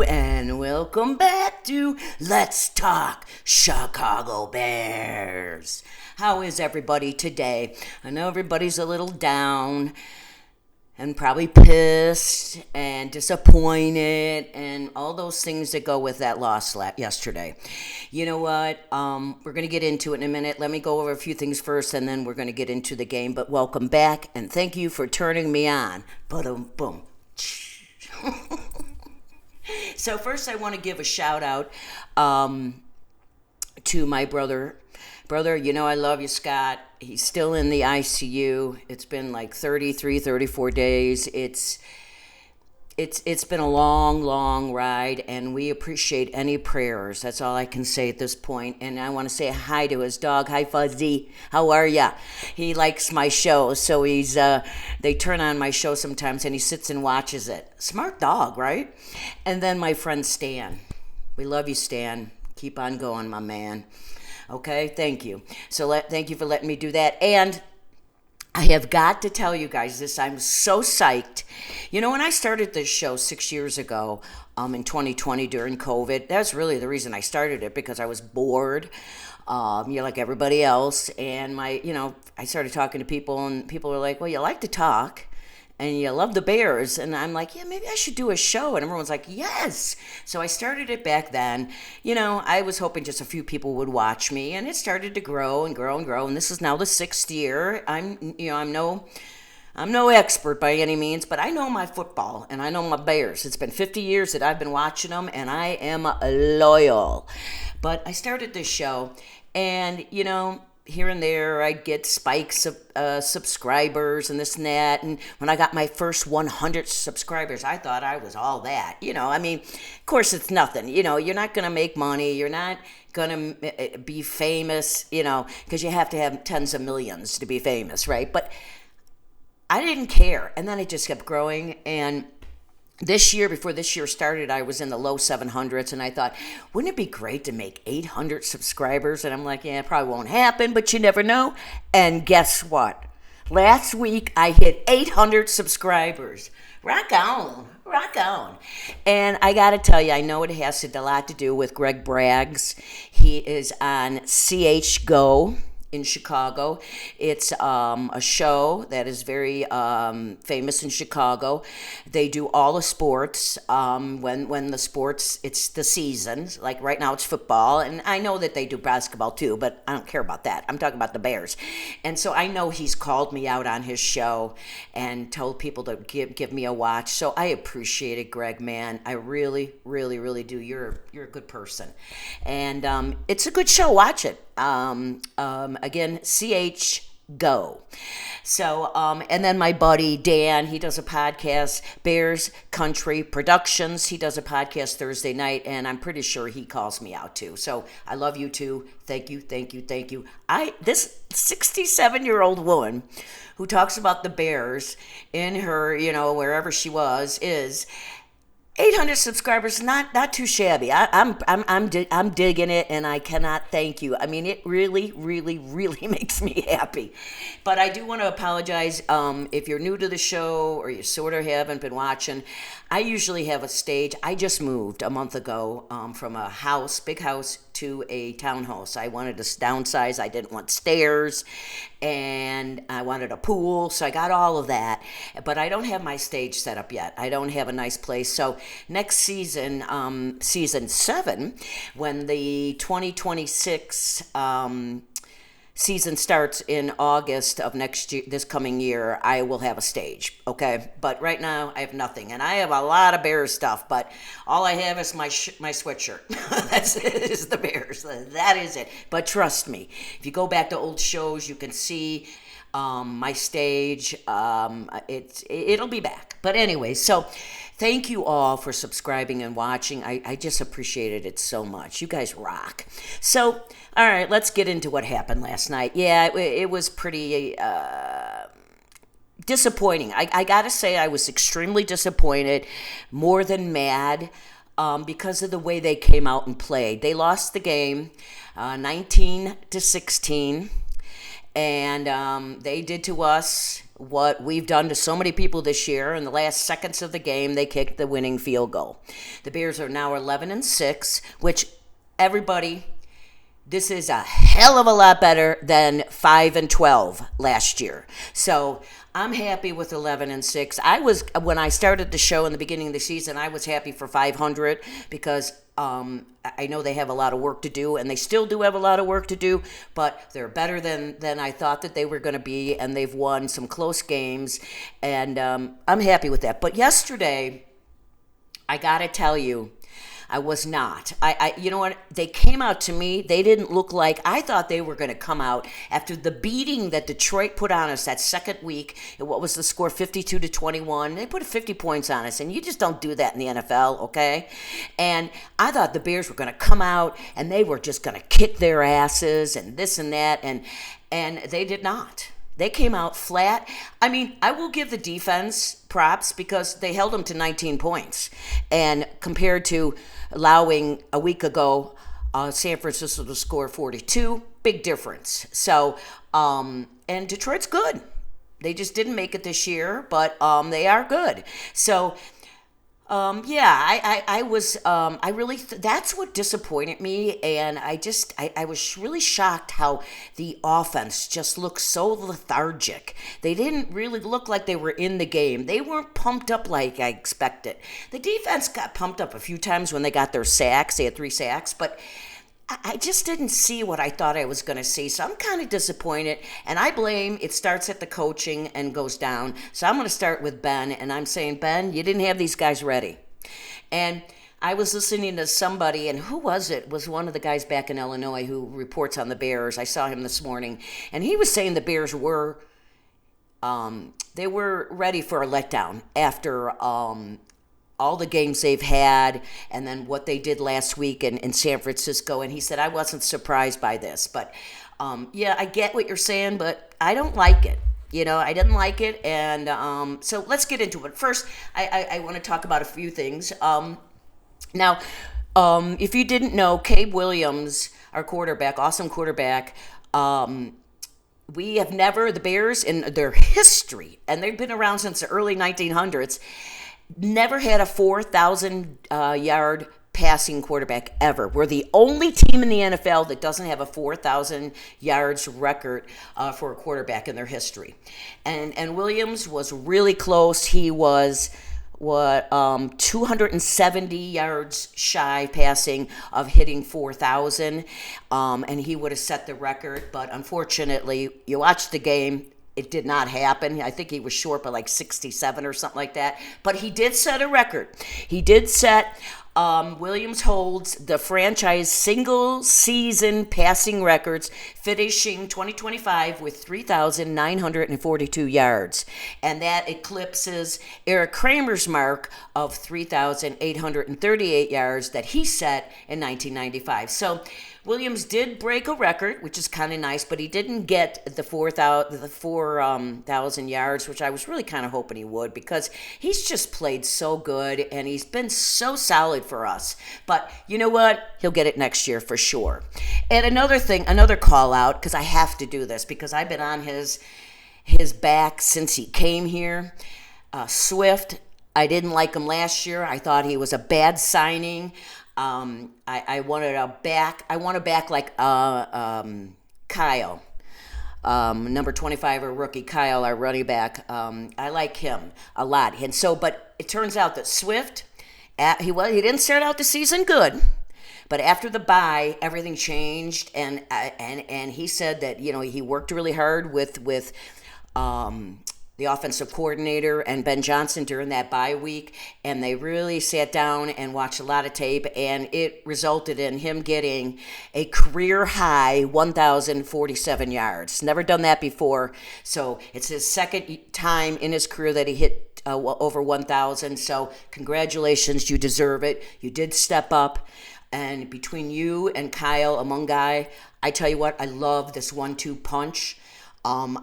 and welcome back to Let's Talk Chicago Bears. How is everybody today? I know everybody's a little down and probably pissed and disappointed and all those things that go with that loss yesterday. You know what? We're going to get into it in a minute. Let me go over a few things first, and then we're going to get into the game. But welcome back, and thank you for turning me on. Boom, boom. So first I want to give a shout out to my brother. Brother, you know I love you, Scott. He's still in the ICU. It's been like 33, 34 days. It's been a long ride, and we appreciate any prayers. That's all I can say at this point. And I want to say hi to his dog. Hi, Fuzzy. How are ya? He likes my show, so they turn on my show sometimes, and he sits and watches it. Smart dog, right? And then my friend Stan. We love you, Stan. Keep on going, my man. Okay, thank you. So thank you for letting me do that. And I have got to tell you guys this. I'm so psyched. You know, when I started this show 6 years ago, in 2020 during COVID, that's really the reason I started it, because I was bored, like everybody else. And I started talking to people, and people were like, well, you like to talk and you love the Bears. And I'm like, yeah, maybe I should do a show. And everyone's like, yes. So I started it back then. You know, I was hoping just a few people would watch me, and it started to grow and grow and grow. And this is now the 6th year. I'm no expert by any means, but I know my football and I know my Bears. It's been 50 years that I've been watching them, and I am loyal. But I started this show, and, here and there I'd get spikes of subscribers and this and that. And when I got my first 100 subscribers, I thought I was all that. Of course it's nothing. You're not going to make money. You're not going to be famous, because you have to have tens of millions to be famous, right? But I didn't care. And then it just kept growing. And before this year started, I was in the low 700s, and I thought, wouldn't it be great to make 800 subscribers? And I'm like, yeah, it probably won't happen, but you never know. And guess what? Last week, I hit 800 subscribers. Rock on. And I got to tell you, I know it has a lot to do with Greg Braggs. He is on CHGO in Chicago. It's a show that is very famous in Chicago. They do all the sports. When the sports, it's the season. Like right now it's football, and I know that they do basketball too, but I don't care about that. I'm talking about the Bears. And so I know he's called me out on his show and told people to give me a watch. So I appreciate it, Greg, man. I really do. You're a good person. And it's a good show. Watch it. Again, CHGO. So, and then my buddy Dan, he does a podcast, Bears Country Productions. He does a podcast Thursday night, and I'm pretty sure he calls me out too. So I love you too. Thank you. This 67-year-old woman who talks about the Bears in her, wherever she is 800 subscribers, not too shabby. I'm digging it, and I cannot thank you. I mean, it really makes me happy. But I do want to apologize if you're new to the show or you sort of haven't been watching. I usually have a stage. I just moved a month ago from a big house, to a townhouse. I wanted to downsize. I didn't want stairs, and I wanted a pool, so I got all of that. But I don't have my stage set up yet. I don't have a nice place. So next season, season 7, when the 2026 season starts in August of this coming year, I will have a stage, okay? But right now, I have nothing. And I have a lot of Bears stuff, but all I have is my sweatshirt. Is the Bears. That is it. But trust me, if you go back to old shows, you can see my stage. It'll be back. But anyway, so thank you all for subscribing and watching. I just appreciated it so much. You guys rock. So, all right, let's get into what happened last night. Yeah, it was pretty disappointing. I got to say, I was extremely disappointed, more than mad, because of the way they came out and played. They lost the game 19-16, and they did to us what we've done to so many people this year. In the last seconds of the game, they kicked the winning field goal. The Bears are now 11-6, which everybody, this is a hell of a lot better than 5-12 last year. So I'm happy with 11-6. When I started the show in the beginning of the season, I was happy for 500 because I know they have a lot of work to do, and they still do have a lot of work to do, but they're better than I thought that they were going to be, and they've won some close games, and I'm happy with that. But yesterday, I got to tell you, I was not. You know what? They came out to me. They didn't look like, I thought they were going to come out after the beating that Detroit put on us that second week. What was the score? 52-21. They put 50 points on us, and you just don't do that in the NFL, okay? And I thought the Bears were going to come out, and they were just going to kick their asses and this and that, and they did not. They came out flat. I mean, I will give the defense props because they held them to 19 points. And compared to allowing a week ago, San Francisco to score 42, big difference. So, and Detroit's good. They just didn't make it this year, but they are good. So, that's what disappointed me, and I was really shocked how the offense just looked so lethargic. They didn't really look like they were in the game. They weren't pumped up like I expected. The defense got pumped up a few times when they got their sacks. They had 3 sacks, but I just didn't see what I thought I was going to see, so I'm kind of disappointed, and I blame it starts at the coaching and goes down. So I'm going to start with Ben, and I'm saying, Ben, you didn't have these guys ready. And I was listening to somebody, and who was it? It was one of the guys back in Illinois who reports on the Bears. I saw him this morning, and he was saying the Bears were they were ready for a letdown after all the games they've had, and then what they did last week in San Francisco. And he said, I wasn't surprised by this. But, yeah, I get what you're saying, but I don't like it. You know, I didn't like it. And so let's get into it. First, I want to talk about a few things. Now, if you didn't know, Caleb Williams, our quarterback, awesome quarterback, the Bears in their history, and they've been around since the early 1900s, never had a 4,000 yard passing quarterback ever. We're the only team in the NFL that doesn't have a 4,000 yards record for a quarterback in their history. And Williams was really close. He was 270 yards shy passing of hitting 4,000, and he would have set the record. But unfortunately, you watch the game, it did not happen. I think he was short by like 67 or something like that. But he did set a record. He did set, Williams holds the franchise single season passing records, finishing 2025 with 3,942 yards. And that eclipses Eric Kramer's mark of 3,838 yards that he set in 1995. So Williams did break a record, which is kind of nice, but he didn't get the 4,000 yards, which I was really kind of hoping he would, because he's just played so good and he's been so solid for us. But you know what? He'll get it next year for sure. And another call out, because I have to do this because I've been on his back since he came here. Swift, I didn't like him last year. I thought he was a bad signing. I wanted a back. I want a back like Kyle, number 25, or rookie Kyle, our running back. I like him a lot. And so, but it turns out that Swift, he didn't start out the season good, but after the bye, everything changed. And he said that, you know, he worked really hard with the offensive coordinator and Ben Johnson during that bye week, and they really sat down and watched a lot of tape, and it resulted in him getting a career high 1,047 yards. Never done that before, so it's his second time in his career that he hit over 1,000, so congratulations, you deserve it. You did step up, and between you and Kyle, a Hmong guy, I tell you what, I love this 1-2 punch. You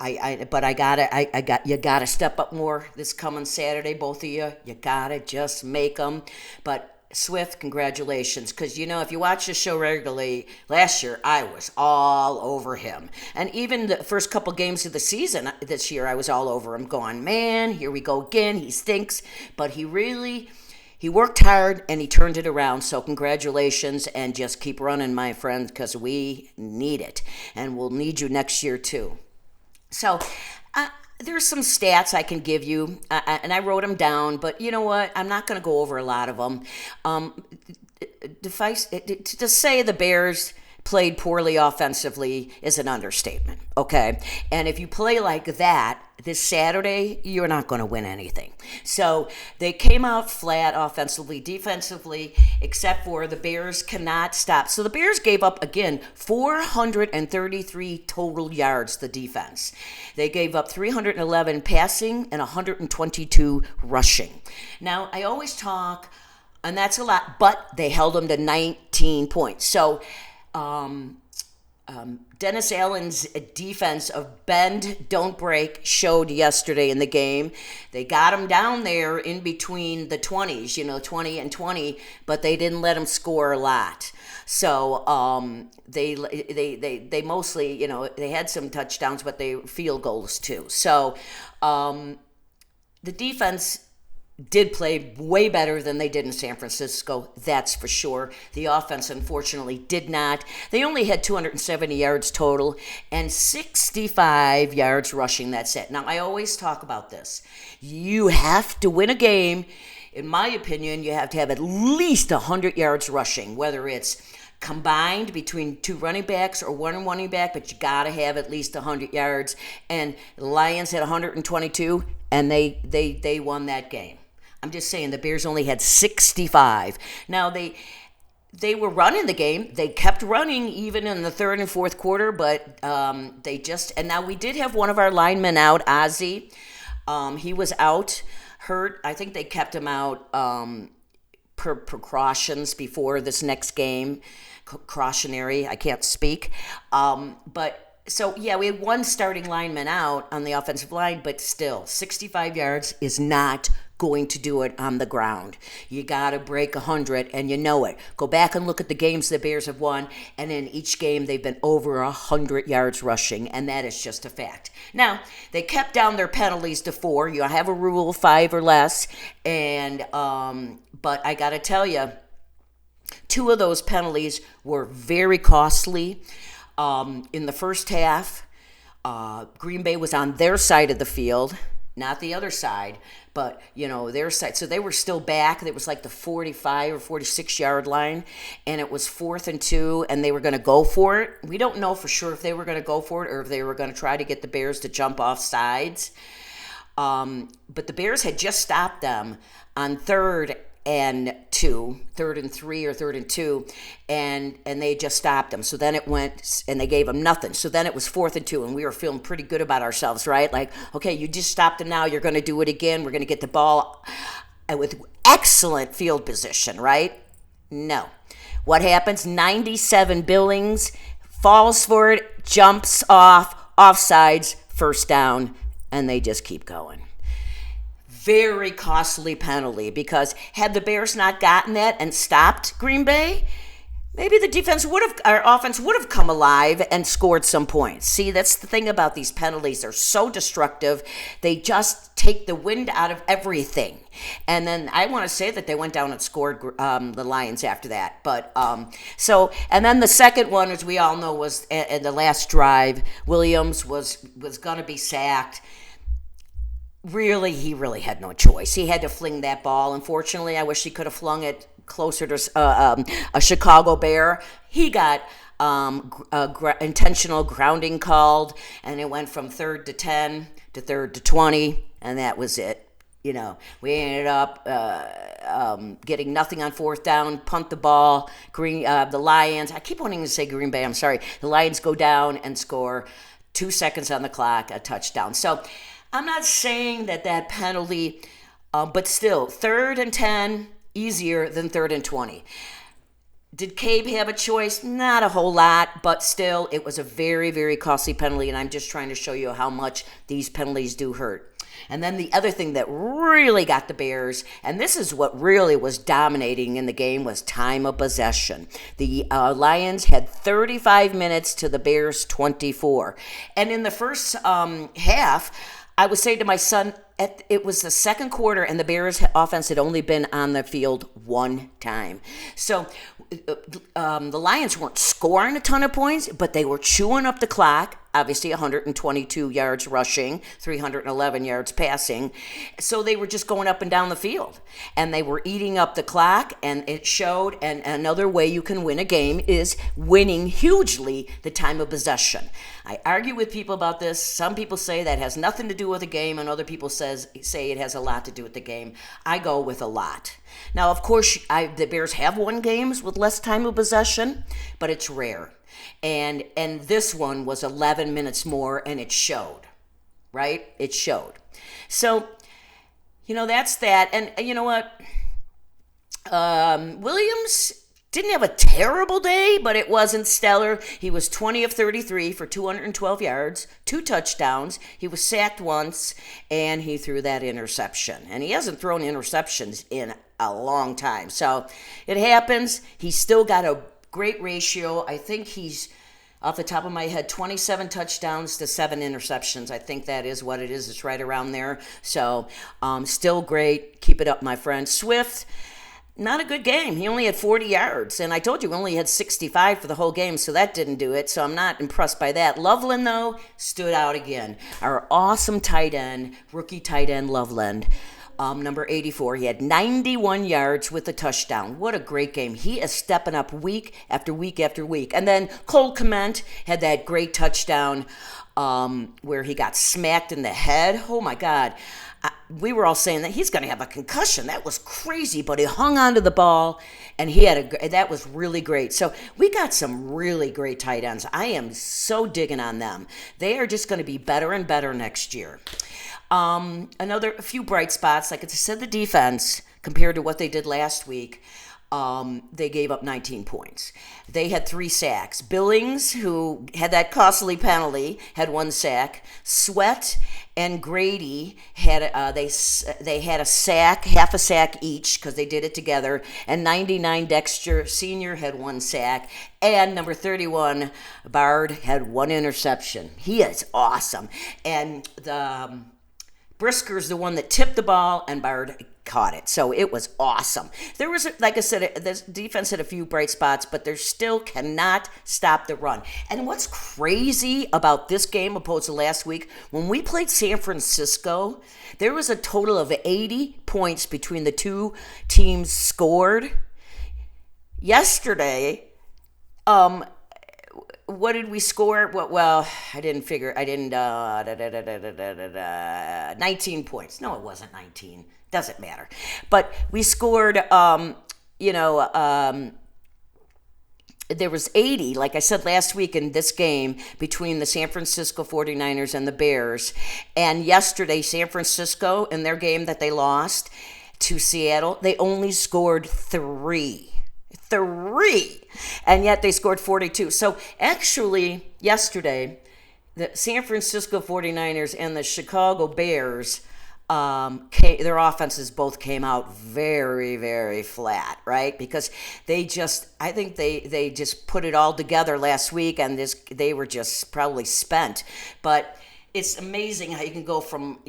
gotta step up more this coming Saturday, both of you. You gotta just make them. But Swift, congratulations. Because, if you watch the show regularly, last year I was all over him. And even the first couple games of the season this year, I was all over him, going, man, here we go again. He stinks. But he worked hard and he turned it around. So congratulations, and just keep running, my friend, because we need it. And we'll need you next year too. So, there's some stats I can give you, and I wrote them down, but you know what? I'm not going to go over a lot of them. To say the Bears played poorly offensively is an understatement, okay? And if you play like that this Saturday, you're not going to win anything. So they came out flat offensively, defensively, except for the Bears cannot stop. So the Bears gave up, again, 433 total yards, the defense. They gave up 311 passing and 122 rushing. Now, I always talk, and that's a lot, but they held them to 19 points. So Dennis Allen's defense of bend, don't break showed yesterday in the game. They got him down there in between the 20s, 20 and 20, but they didn't let him score a lot. So they mostly, they had some touchdowns, but they field goals too. So the defense did play way better than they did in San Francisco, that's for sure. The offense, unfortunately, did not. They only had 270 yards total and 65 yards rushing, that's it. Now, I always talk about this. You have to win a game. In my opinion, you have to have at least 100 yards rushing, whether it's combined between two running backs or one running back, but you got to have at least 100 yards. And the Lions had 122, and they won that game. I'm just saying the Bears only had 65. Now, they were running the game. They kept running even in the third and fourth quarter, but and now we did have one of our linemen out, Ozzie. He was out, hurt. I think they kept him out per precautions before this next game. Cautionary, I can't speak. So, we had one starting lineman out on the offensive line, but still, 65 yards is not going to do it on the ground. You got to break 100, and you know it. Go back and look at the games the Bears have won, and in each game they've been over 100 yards rushing, and that is just a fact. Now, they kept down their penalties to 4. You have a rule, 5 or less, and but I got to tell you, 2 of those penalties were very costly. In the first half, Green Bay was on their side of the field, not the other side, but, their side. So they were still back. It was like the 45 or 46 yard line, and it was 4th and 2, and they were going to go for it. We don't know for sure if they were going to go for it or if they were going to try to get the Bears to jump off sides. But the Bears had just stopped them on 3rd and 3 or 3rd and 2, and they just stopped them. So then it went, and they gave them nothing. So then it was 4th and 2, and we were feeling pretty good about ourselves, right? Like, okay, you just stopped them now. You're going to do it again. We're going to get the ball with excellent field position, right? No. What happens? 97 Billings falls for it, jumps off, offsides, first down, and they just keep going. Very costly penalty, because had the Bears not gotten that and stopped Green Bay, maybe our offense would have come alive and scored some points. See, that's the thing about these penalties. They're so destructive. They just take the wind out of everything. And then I want to say that they went down and scored the Lions after that. But and then the second one, as we all know, was in the last drive. Williams was going to be sacked. Really, he really had no choice. He had to fling that ball. Unfortunately, I wish he could have flung it closer to a Chicago Bear. He got intentional grounding called, and it went from 3rd to 10 to 3rd to 20, and that was it. We ended up getting nothing on 4th down, punt the ball. The Lions, I keep wanting to say Green Bay, I'm sorry. The Lions go down and score 2 seconds on the clock, a touchdown. So I'm not saying that penalty, but still, 3rd and 10, easier than 3rd and 20. Did Cabe have a choice? Not a whole lot, but still, it was a very, very costly penalty, and I'm just trying to show you how much these penalties do hurt. And then the other thing that really got the Bears, and this is what really was dominating in the game, was time of possession. The Lions had 35 minutes to the Bears 24. And in the first half, I would say to my son, it was the second quarter, and the Bears offense had only been on the field one time. So the Lions weren't scoring a ton of points, but they were chewing up the clock. Obviously, 122 yards rushing, 311 yards passing. So they were just going up and down the field. And they were eating up the clock, and it showed. And another way you can win a game is winning hugely the time of possession. I argue with people about this. Some people say that has nothing to do with the game, and other people say it has a lot to do with the game. I go with a lot. Now, of course, the Bears have won games with less time of possession, but it's rare. And this one was 11 minutes more, and it showed, right? It showed. So, that's that. And you know what? Williams didn't have a terrible day, but it wasn't stellar. He was 20 of 33 for 212 yards, 2 touchdowns. He was sacked once, and he threw that interception. And he hasn't thrown interceptions in a long time. So it happens. He's still got a great ratio. I think he's, off the top of my head, 27 touchdowns to 7 interceptions. I think that is what it is. It's right around there. So still great. Keep it up, my friend. Swift, not a good game. He only had 40 yards. And I told you, we only had 65 for the whole game, so that didn't do it. So I'm not impressed by that. Loveland, though, stood out again. Our awesome tight end, rookie tight end Loveland. Number 84. He had 91 yards with a touchdown. What a great game. He is stepping up week after week after week. And then Cole Kmet had that great touchdown where he got smacked in the head. Oh, my God. We were all saying that he's going to have a concussion. That was crazy, but he hung onto the ball, and that was really great. So we got some really great tight ends. I am so digging on them. They are just going to be better and better next year. A few bright spots, like I said, the defense compared to what they did last week. They gave up 19 points. They had 3 sacks. Billings, who had that costly penalty, had 1 sack. Sweat and Grady had they had a sack, half a sack each, because they did it together. And 99 Dexter Sr. had 1 sack. And number 31 Bard had 1 interception. He is awesome. And the Brisker's the one that tipped the ball, and Bard caught it. So it was awesome. There was, like I said, the defense had a few bright spots, but they still cannot stop the run. And what's crazy about this game opposed to last week, when we played San Francisco, there was a total of 80 points between the two teams scored. Yesterday, what did we score? Well, I didn't. 19 points. No, it wasn't 19. Doesn't matter. But we scored, there was 80, like I said last week in this game, between the San Francisco 49ers and the Bears. And yesterday, San Francisco, in their game that they lost to Seattle, they only scored 3. And yet they scored 42. So actually, yesterday, the San Francisco 49ers and the Chicago Bears, their offenses both came out very, very flat, right? Because I think they just put it all together last week, and they were just probably spent. But it's amazing how you can go from,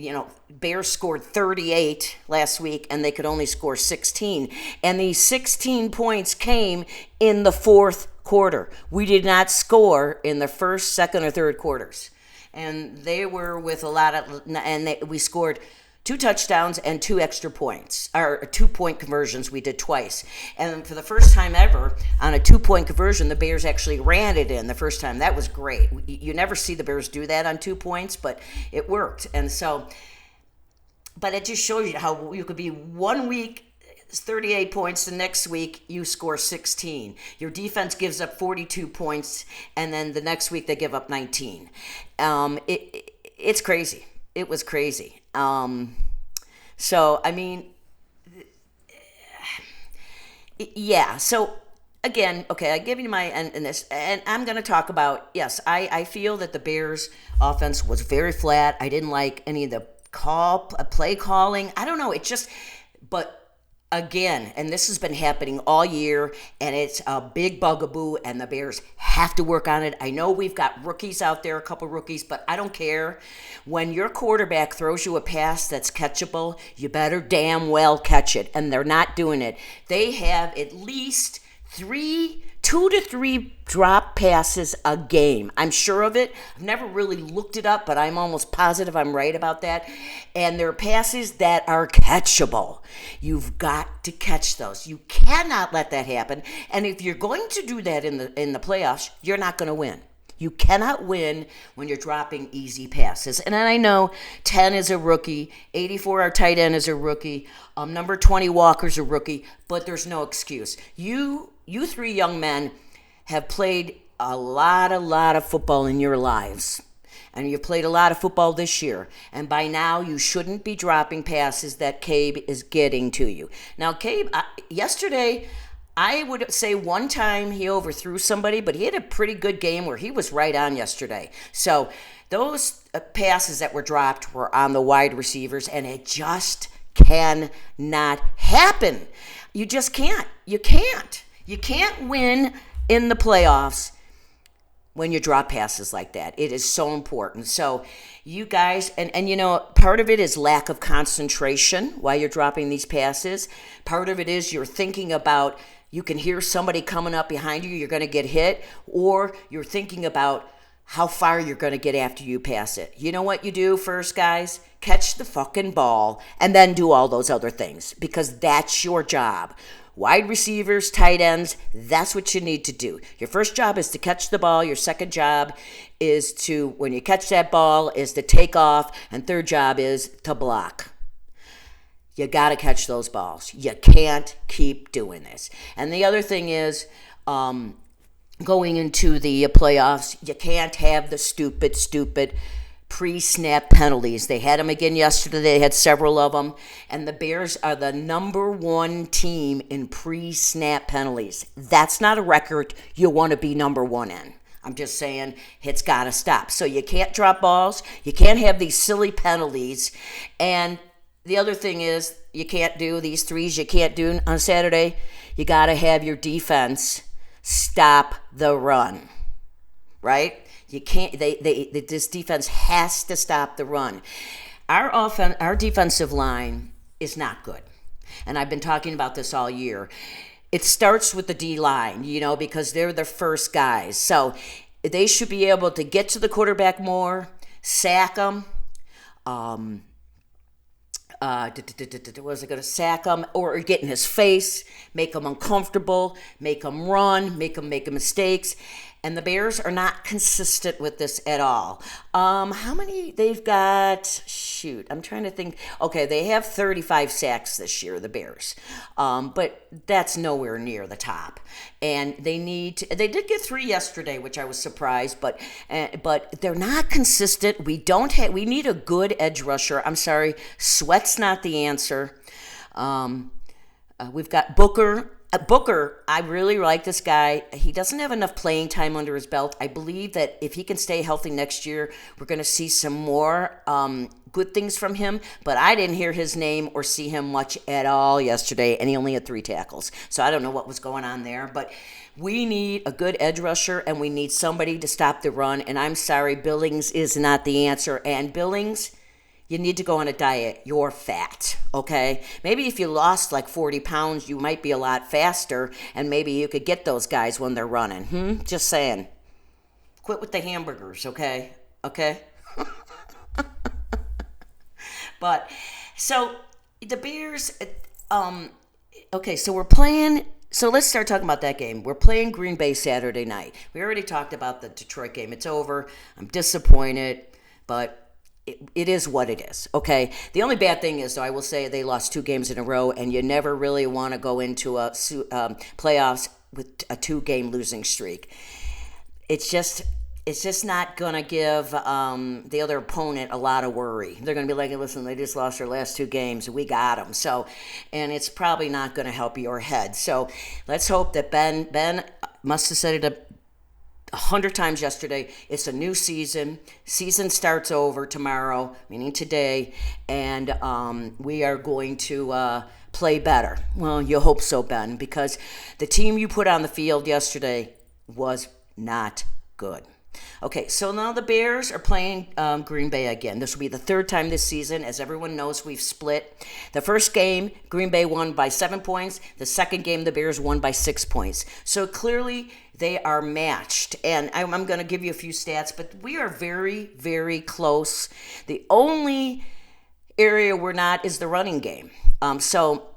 Bears scored 38 last week, and they could only score 16. And these 16 points came in the fourth quarter. We did not score in the first, second, or third quarters. And they were with we scored 2 touchdowns and 2 extra points, or 2-point conversions we did twice. And for the first time ever, on a 2-point conversion, the Bears actually ran it in the first time. That was great. You never see the Bears do that on 2 points, but it worked. And so, but it just shows you how you could be 1 week 38 points, the next week you score 16. Your defense gives up 42 points, and then the next week they give up 19. It's crazy. It was crazy. So, I mean, yeah. So, again, okay, I give you my end in this, and I'm going to talk about, yes, I feel that the Bears' offense was very flat. I didn't like any of the play calling. I don't know. It just, but again, and this has been happening all year, and it's a big bugaboo, and the Bears have to work on it. I know we've got rookies out there, a couple rookies, but I don't care. When your quarterback throws you a pass that's catchable, you better damn well catch it, and they're not doing it. They have at least 2 to 3 drop passes a game. I'm sure of it. I've never really looked it up, but I'm almost positive I'm right about that. And they're passes that are catchable. You've got to catch those. You cannot let that happen. And if you're going to do that in the playoffs, you're not going to win. You cannot win when you're dropping easy passes. And I know 10 is a rookie, 84, our tight end, is a rookie, number 20, Walker's a rookie, but there's no excuse. You three young men have played a lot of football in your lives. And you've played a lot of football this year. And by now, you shouldn't be dropping passes that Cabe is getting to you. Now, Cabe, yesterday, I would say one time he overthrew somebody, but he had a pretty good game where he was right on yesterday. So those passes that were dropped were on the wide receivers, and it just cannot happen. You just can't. You can't. You can't win in the playoffs when you drop passes like that. It is so important. So you guys, and you know, part of it is lack of concentration while you're dropping these passes. Part of it is you're thinking about, you can hear somebody coming up behind you, you're going to get hit, or you're thinking about how far you're going to get after you pass it. You know what you do first, guys? Catch the fucking ball and then do all those other things, because that's your job. Wide receivers, tight ends, that's what you need to do. Your first job is to catch the ball. Your second job is to, when you catch that ball, is to take off. And third job is to block. You got to catch those balls. You can't keep doing this. And the other thing is, going into the playoffs, you can't have the stupid pre-snap penalties. They had them again yesterday. They had several of them. And the Bears are the number 1 team in pre-snap penalties. That's not a record you want to be number 1 in. I'm just saying, it's got to stop. So you can't drop balls. You can't have these silly penalties. And the other thing is, you can't do these threes you can't do on Saturday. You got to have your defense stop the run, right? You can't. This defense has to stop the run. Our defensive line is not good, and I've been talking about this all year. It starts with the D line, you know, because they're the first guys. So they should be able to get to the quarterback more, sack them. Was it going to sack him or get in his face, make him uncomfortable, make him run, make him make mistakes? And the Bears are not consistent with this at all. How many they've got? Shoot, I'm trying to think. Okay, they have 35 sacks this year, the Bears. But that's nowhere near the top. And they did get 3 yesterday, which I was surprised, but they're not consistent. We need a good edge rusher. I'm sorry, Sweat's not the answer. We've got Booker. Booker, I really like this guy. He doesn't have enough playing time under his belt. I believe that if he can stay healthy next year, we're going to see some more good things from him. But I didn't hear his name or see him much at all yesterday, and he only had 3 tackles. So I don't know what was going on there. But we need a good edge rusher, and we need somebody to stop the run. And I'm sorry, Billings is not the answer. And Billings, you need to go on a diet. You're fat, okay? Maybe if you lost like 40 pounds, you might be a lot faster, and maybe you could get those guys when they're running. Just saying. Quit with the hamburgers, okay? Okay? But, so, the Bears, okay, so we're playing, so let's start talking about that game. We're playing Green Bay Saturday night. We already talked about the Detroit game. It's over. I'm disappointed, but it is what it is, okay? The only bad thing is, though, I will say they lost 2 games in a row, and you never really want to go into a playoffs with a 2-game losing streak. It's just not going to give the other opponent a lot of worry. They're going to be like, listen, they just lost their last 2 games. We got them. So, and it's probably not going to help your head. So let's hope that Ben must have said it 100 times yesterday. It's a new season. Season starts over tomorrow, meaning today, and we are going to play better. Well, you hope so, Ben, because the team you put on the field yesterday was not good. Okay, so now the Bears are playing Green Bay again. This will be the third time this season. As everyone knows, we've split. The first game, Green Bay won by 7 points. The second game, the Bears won by 6 points. So clearly, they are matched. And I'm going to give you a few stats, but we are very, very close. The only area we're not is the running game. So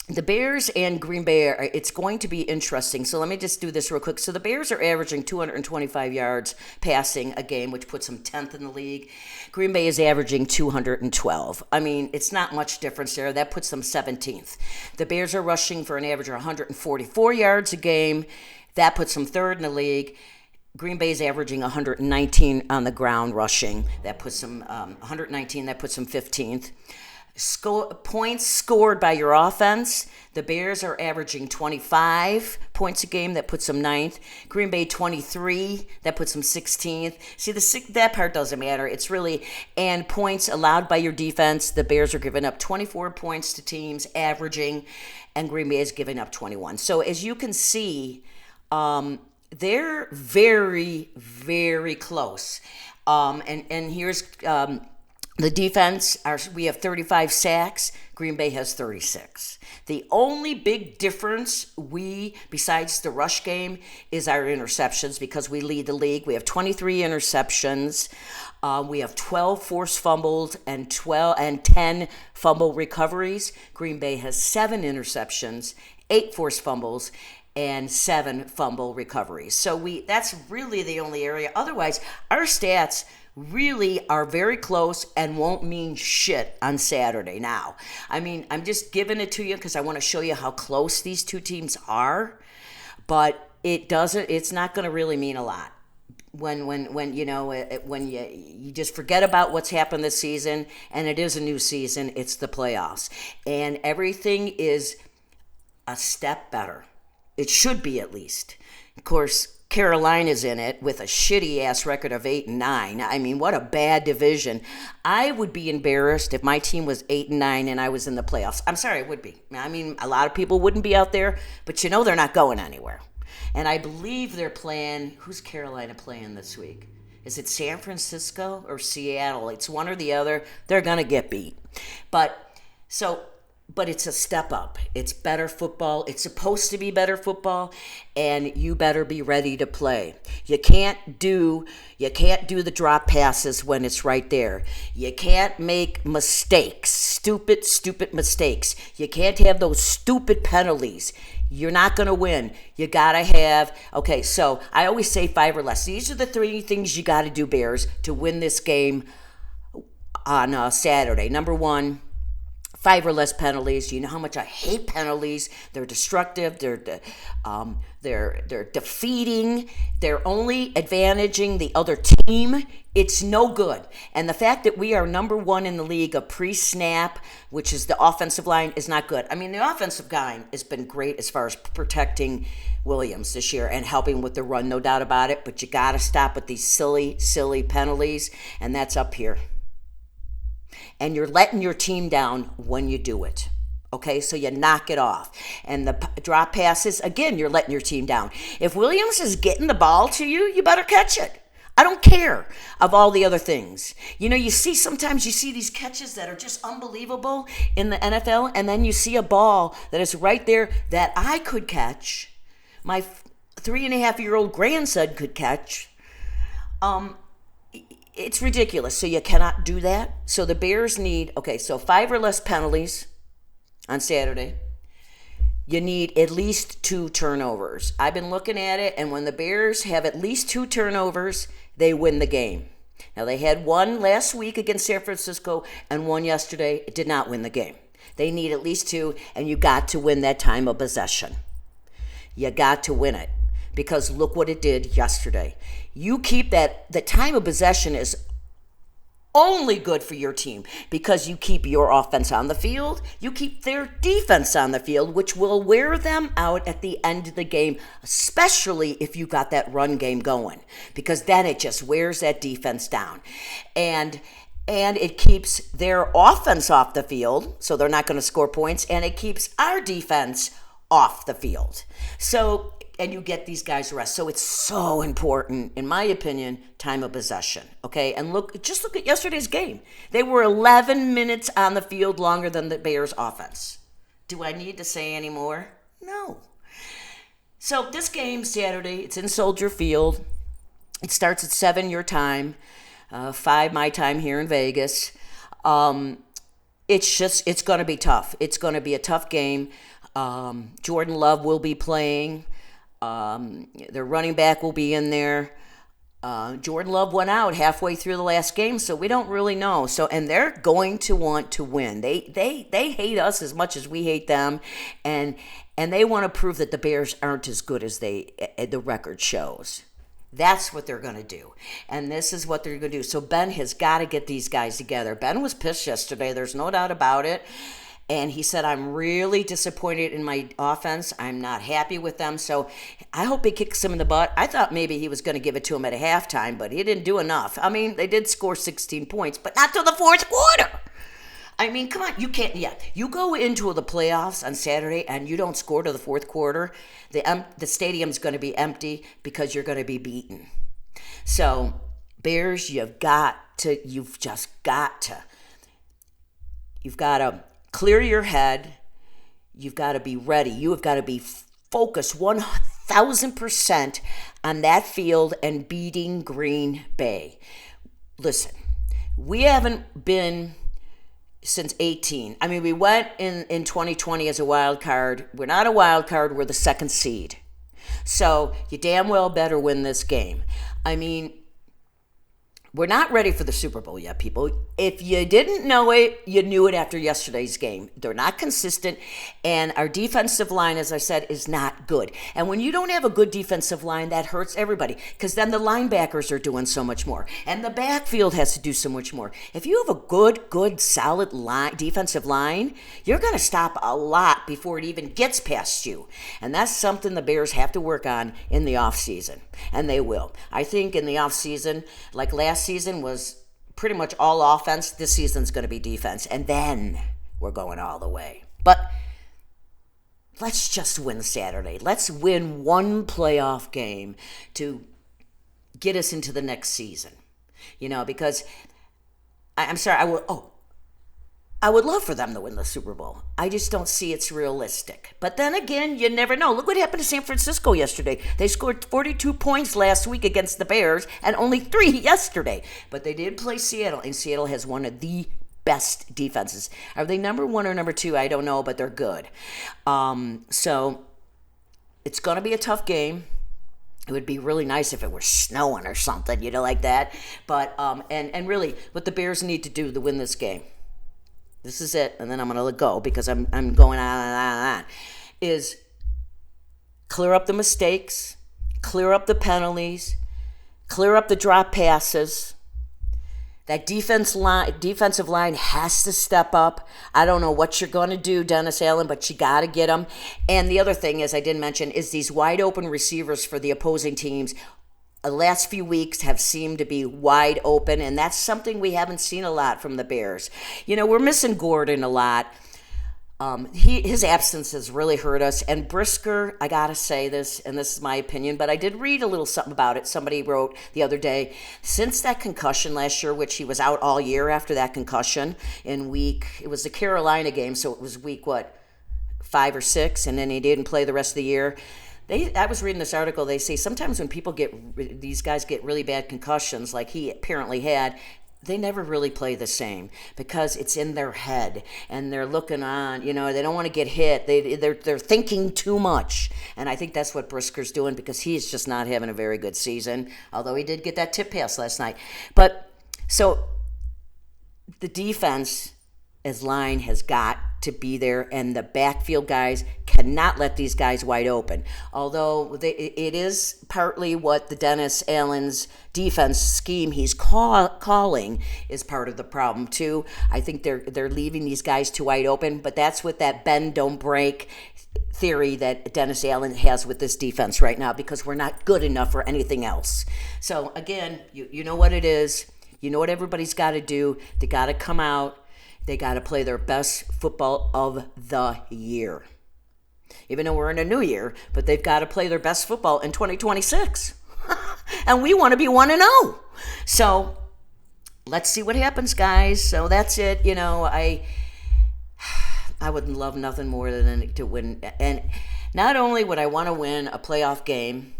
the Bears and Green Bay, it's going to be interesting. So let me just do this real quick. So the Bears are averaging 225 yards passing a game, which puts them 10th in the league. Green Bay is averaging 212. I mean, it's not much difference there. That puts them 17th. The Bears are rushing for an average of 144 yards a game. That puts them third in the league. Green Bay is averaging 119 on the ground rushing. That puts them 119. That puts them 15th. Points scored by your offense. The Bears are averaging 25 points a game. That puts them 9th. Green Bay 23. That puts them 16th. See, that part doesn't matter. It's really, and points allowed by your defense. The Bears are giving up 24 points to teams averaging, and Green Bay is giving up 21. So as you can see, they're very, very close. And here's the defense. We have 35 sacks. Green Bay has 36. The only big difference besides the rush game, is our interceptions, because we lead the league. We have 23 interceptions. We have 12 forced fumbles and 10 fumble recoveries. Green Bay has 7 interceptions, 8 forced fumbles, and 7 fumble recoveries. So that's really the only area. Otherwise, our stats really are very close and won't mean shit on Saturday. Now, I mean, I'm just giving it to you because I want to show you how close these two teams are, but it's not going to really mean a lot when you just forget about what's happened this season, and it is a new season. It's the playoffs, and everything is a step better. It should be, at least. Of course, Carolina's in it with a shitty-ass record of 8-9. I mean, what a bad division. I would be embarrassed if my team was 8-9 and I was in the playoffs. I'm sorry, I would be. I mean, a lot of people wouldn't be out there, but they're not going anywhere. And I believe they're playing, who's Carolina playing this week? Is it San Francisco or Seattle? It's one or the other. They're going to get beat. But it's a step up. It's better football. It's supposed to be better football, and you better be ready to play. You can't do the drop passes when it's right there. You can't make mistakes, stupid mistakes. You can't have those stupid penalties. You're not going to win. You got to have, okay, so I always say 5 or less. These are the 3 things you got to do, Bears, to win this game on Saturday. Number 1, 5 or less penalties. You know how much I hate penalties. They're destructive. They're defeating. They're only advantaging the other team. It's no good. And the fact that we are number 1 in the league of pre-snap, which is the offensive line, is not good. I mean, the offensive line has been great as far as protecting Williams this year and helping with the run, no doubt about it. But you got to stop with these silly penalties, and that's up here. And you're letting your team down when you do it. Okay, so you knock it off. And the drop passes, again, you're letting your team down. If Williams is getting the ball to you, you better catch it. I don't care of all the other things. Sometimes you see these catches that are just unbelievable in the NFL, and then you see a ball that is right there that I could catch. My 3.5-year-old grandson could catch. It's ridiculous. So you cannot do that. So the Bears need, 5 or less penalties on Saturday. You need at least 2 turnovers. I've been looking at it, and when the Bears have at least 2 turnovers, they win the game. Now, they had 1 last week against San Francisco and 1 yesterday. It did not win the game. They need at least 2, and you got to win that time of possession. You got to win it. Because look what it did yesterday. You keep the time of possession is only good for your team because you keep your offense on the field, you keep their defense on the field, which will wear them out at the end of the game, especially if you got that run game going, because then it just wears that defense down. And it keeps their offense off the field, so they're not going to score points, and it keeps our defense off the field. So, and you get these guys rest. So it's so important, in my opinion, time of possession, okay? And just look at yesterday's game. They were 11 minutes on the field longer than the Bears offense. Do I need to say any more? No. So this game Saturday, it's in Soldier Field. It starts at 7 your time, 5 my time here in Vegas. It's going to be tough. It's going to be a tough game. Jordan Love will be playing. Their running back will be in there. Jordan Love went out halfway through the last game, so we don't really know. So, and they're going to want to win. They hate us as much as we hate them, and they want to prove that the Bears aren't as good as the record shows. That's what they're going to do, and this is what they're going to do. So Ben has got to get these guys together. Ben was pissed yesterday. There's no doubt about it. And he said, I'm really disappointed in my offense. I'm not happy with them. So I hope he kicks him in the butt. I thought maybe he was going to give it to him at a halftime, but he didn't do enough. I mean, they did score 16 points, but not till the fourth quarter. I mean, come on. You can't, you go into the playoffs on Saturday and you don't score to the fourth quarter, the stadium's going to be empty because you're going to be beaten. So, Bears, you've got to clear your head. You've got to be ready. You have got to be focused 1,000% on that field and beating Green Bay. Listen, we haven't been since 18. I mean, we went in 2020 as a wild card. We're not a wild card. We're the second seed. So you damn well better win this game. I mean, we're not ready for the Super Bowl yet, people. If you didn't know it, you knew it after yesterday's game. They're not consistent, and our defensive line, as I said, is not good. And when you don't have a good defensive line, that hurts everybody, because then the linebackers are doing so much more, and the backfield has to do so much more. If you have a good, solid defensive line, you're going to stop a lot before it even gets past you. And that's something the Bears have to work on in the offseason, and they will. I think in the offseason, like last season was pretty much all offense. This season's going to be defense, and then we're going all the way. But let's just win Saturday. Let's win one playoff game to get us into the next season. Because I'm sorry, I would love for them to win the Super Bowl. I just don't see it's realistic. But then again, you never know. Look what happened to San Francisco yesterday. They scored 42 points last week against the Bears and only 3 yesterday. But they did play Seattle, and Seattle has one of the best defenses. Are they number 1 or number 2? I don't know, but they're good. So it's going to be a tough game. It would be really nice if it were snowing or something, like that. But and really, what the Bears need to do to win this game, this is it, and then I'm going to let go because I'm going on and on and on, is clear up the mistakes, clear up the penalties, clear up the drop passes. That defensive line has to step up. I don't know what you're going to do, Dennis Allen, but you got to get them. And the other thing, as I didn't mention, is these wide open receivers for the opposing teams. The last few weeks have seemed to be wide open, and that's something we haven't seen a lot from the Bears. We're missing Gordon a lot. His absence has really hurt us. And Brisker, I got to say this, and this is my opinion, but I did read a little something about it. Somebody wrote the other day, since that concussion last year, which he was out all year after that concussion it was the Carolina game, so it was week, 5 or 6, and then he didn't play the rest of the year. I was reading this article. They say sometimes when these guys get really bad concussions, like he apparently had, they never really play the same because it's in their head and they're looking on. They don't want to get hit. They're thinking too much, and I think that's what Brisker's doing because he's just not having a very good season. Although he did get that tip pass last night, but so the defense as line has got to be there, and the backfield guys cannot let these guys wide open. Although it is partly what the Dennis Allen's defense scheme he's calling is part of the problem too. I think they're leaving these guys too wide open, but that's what that bend don't break theory that Dennis Allen has with this defense right now, because we're not good enough for anything else. So again, you know what it is. You know what everybody's got to do. They got to come out. They got to play their best football of the year. Even though we're in a new year, but they've got to play their best football in 2026. And we want to be 1-0. So let's see what happens, guys. So that's it. You know, I would love nothing more than to win. And not only would I want to win a playoff game,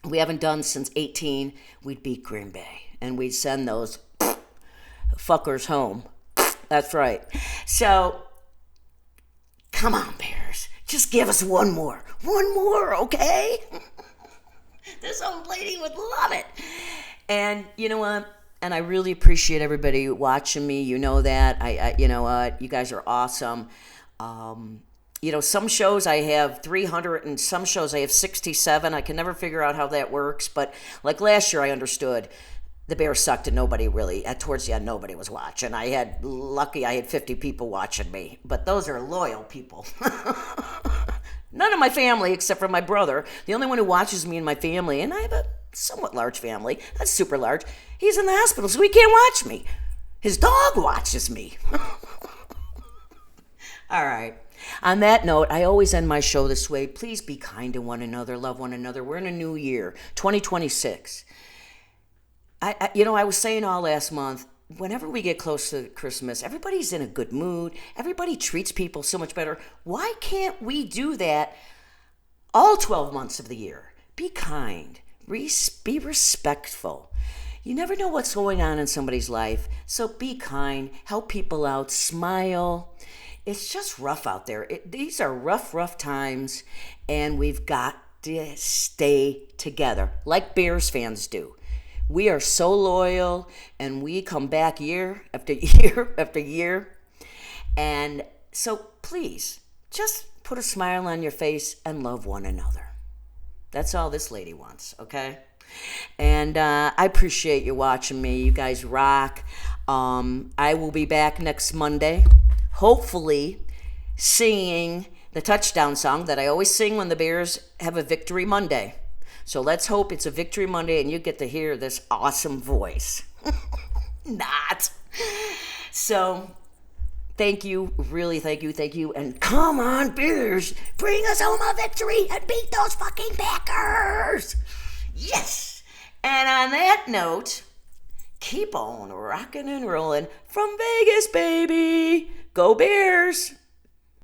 we haven't done since 18, we'd beat Green Bay. And we'd send those fuckers home. That's right. So, come on, Bears. Just give us one more. One more, okay? This old lady would love it. And you know what? And I really appreciate everybody watching me. You know that. I you know what? You guys are awesome. You know, some shows I have 300 and some shows I have 67. I can never figure out how that works. But like last year, I understood. The Bears sucked and nobody really, towards the end, nobody was watching. I had 50 people watching me, but those are loyal people. None of my family except for my brother. The only one who watches me in my family, and I have a somewhat large family, that's super large, he's in the hospital, so he can't watch me. His dog watches me. All right. On that note, I always end my show this way. Please be kind to one another, love one another. We're in a new year, 2026. I was saying all last month, whenever we get close to Christmas, everybody's in a good mood. Everybody treats people so much better. Why can't we do that all 12 months of the year? Be kind. Be respectful. You never know what's going on in somebody's life, so be kind. Help people out. Smile. It's just rough out there. These are rough times, and we've got to stay together like Bears fans do. We are so loyal, and we come back year after year after year. And so please, just put a smile on your face and love one another. That's all this lady wants, okay? And I appreciate you watching me. You guys rock. I will be back next Monday, hopefully singing the touchdown song that I always sing when the Bears have a victory Monday. So let's hope it's a victory Monday and you get to hear this awesome voice. Not. So thank you. Really, thank you. And come on, Bears. Bring us home a victory and beat those fucking Packers. Yes. And on that note, keep on rocking and rolling from Vegas, baby. Go Bears.